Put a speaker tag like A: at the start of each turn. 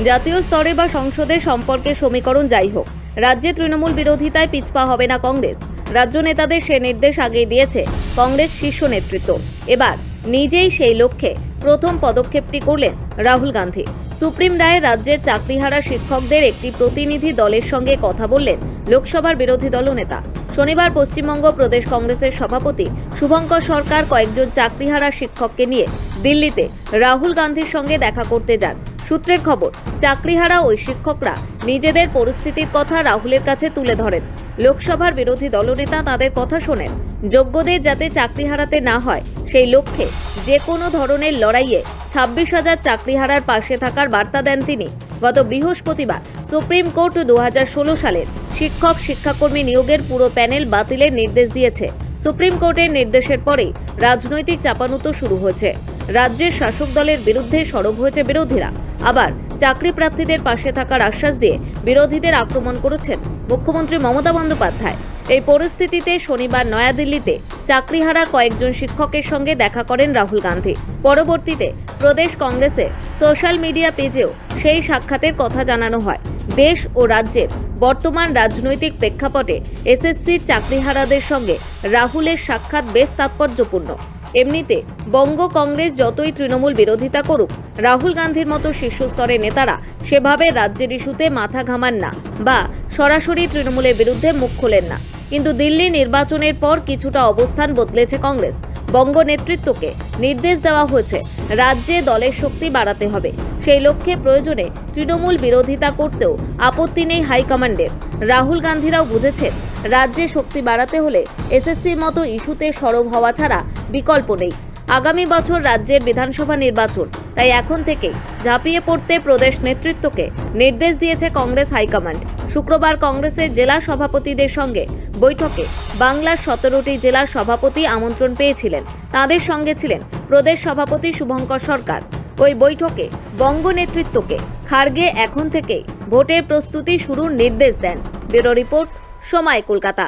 A: জাতীয় স্তরে বা সংসদে সম্পর্কে সমীকরণ যাই হোক, রাজ্যে তৃণমূল বিরোধিতায় পিছপা হবে না কংগ্রেস। রাজ্য নেতাদের সে নির্দেশ আগেই দিয়েছে কংগ্রেস শীর্ষ নেতৃত্ব। এবার নিজেই সেই লক্ষ্যে প্রথম পদক্ষেপটি করলেন রাহুল গান্ধী। সুপ্রিম রায়ে রাজ্যের চাকরিহারা শিক্ষকদের একটি প্রতিনিধি দলের সঙ্গে কথা বললেন লোকসভার বিরোধী দলনেতা। শনিবার পশ্চিমবঙ্গ প্রদেশ কংগ্রেসের সভাপতি শুভঙ্কর সরকার কয়েকজন চাকরিহারা শিক্ষককে নিয়ে দিল্লিতে রাহুল গান্ধীর সঙ্গে দেখা করতে যান। সূত্রের খবর, চাকরিহারা ওই শিক্ষকরা নিজেদের পরিস্থিতির কথা রাহুলের কাছে তুলে ধরেন। লোকসভার বিরোধী দলনেতা তাদের কথা শোনেন। যোগ্যদের যাতে চাকরি হারাতে না হয় সেই লক্ষ্যে যে কোনো ধরনের লড়াইয়ে 26,000 চাকরিহারার পাশে থাকার বার্তা দেন তিনি। গত বৃহস্পতিবার সুপ্রিম কোর্ট 2016 সালের শিক্ষক শিক্ষাকর্মী নিয়োগের পুরো প্যানেল বাতিলের নির্দেশ দিয়েছে। সুপ্রিম কোর্টের নির্দেশের পরেই রাজনৈতিক চাপানুতো শুরু হয়েছে। রাজ্যের শাসক দলের বিরুদ্ধে সরব হয়েছে বিরোধীরা। আবার চাকরি প্রার্থীদের পাশে থাকার আশ্বাস দিয়ে বিরোধীদের আক্রমণ করেছেন মুখ্যমন্ত্রী মমতা বন্দ্যোপাধ্যায়। এই পরিস্থিতিতে শনিবার নয়াদিল্লিতে চাকরিহারা কয়েকজন শিক্ষকের সঙ্গে দেখা করেন রাহুল গান্ধী। পরবর্তীতে প্রদেশ কংগ্রেসের সোশ্যাল মিডিয়া পেজেও সেই সাক্ষাতের কথা জানানো হয়। দেশ ও রাজ্যের বর্তমান রাজনৈতিক প্রেক্ষাপটে এসএসসির চাকরিহারাদের সঙ্গে রাহুলের সাক্ষাৎ বেশ তাৎপর্যপূর্ণ। এমনিতে বঙ্গ কংগ্রেস যতই তৃণমূল বিরোধিতা করুক, রাহুল গান্ধীর মতো শীর্ষস্তরের নেতারা সেভাবে রাজ্যের ইস্যুতে মাথা ঘামান না বা সরাসরি তৃণমূলের বিরুদ্ধে মুখ খোলেন না। কিন্তু দিল্লি নির্বাচনের পর কিছুটা অবস্থান বদলেছে কংগ্রেস। বঙ্গ নেতৃত্বকে নির্দেশ দেওয়া হয়েছে রাজ্যে দলের শক্তি বাড়াতে হবে। সেই লক্ষ্যে প্রয়োজনে তৃণমূল বিরোধিতা করতেও আপত্তি নেই হাইকমান্ডের। রাহুল গান্ধীরাও বুঝেছেন রাজ্যে শক্তি বাড়াতে হলে এসএসসির মতো ইস্যুতে সরব হওয়া ছাড়া বিকল্প নেই। আগামী বছর রাজ্যের বিধানসভা নির্বাচন, তাই এখন থেকেই ঝাঁপিয়ে পড়তে প্রদেশ নেতৃত্বকে নির্দেশ দিয়েছে কংগ্রেস হাইকমান্ড। শুক্রবার কংগ্রেসের জেলা সভাপতিদের সঙ্গে বৈঠকে বাংলার 17টি জেলার সভাপতি আমন্ত্রণ পেয়েছিলেন। তাদের সঙ্গে ছিলেন প্রদেশ সভাপতি শুভঙ্কর সরকার। ওই বৈঠকে বঙ্গ নেতৃত্বকে খার্গে এখন থেকেই ভোটের প্রস্তুতি শুরুর নির্দেশ দেন। ব্যুরো রিপোর্ট, সময়, কলকাতা।